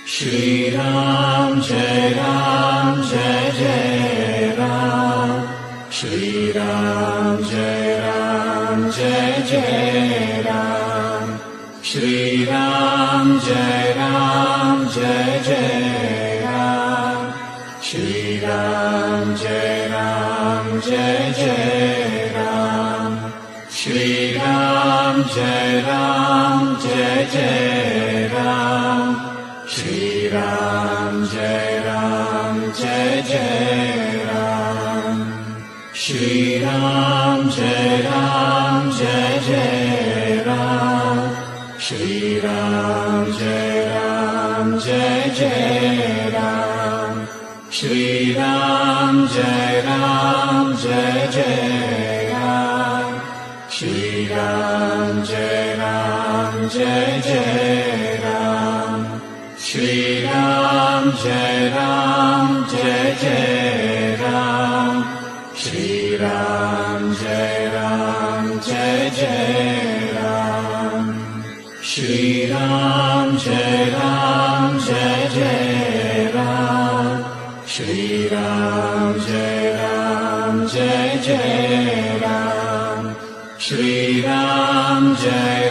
Shri Ram Jai Ram Jai Jai Ram. Shri Ram Jai Ram Jai Jai Ram. Shri Ram Jai Ram Jai Jai Ram. Shri Ram Jai Ram Jai Jai Ram. Shri Ram Jai Ram Jai Jai Ram. Shri Ram Jai Ram Jai Jai Ram. Shri Ram Jai Ram Jai Jai Ram. Shri Ram Jai Ram Jai Jai Ram. Shri Ram Jai Ram Jai Jai Ram. Shri Ram Jai Ram Jai Jai Ram. Shri Ram Jai Ram Jai Jai Ram. Shri Ram Jai Ram Jai Jai Ram. Shri Ram Jai Ram Jai Jai Ram. Shri Ram Jai Ram Jai Jai Ram. Shri Ram Jai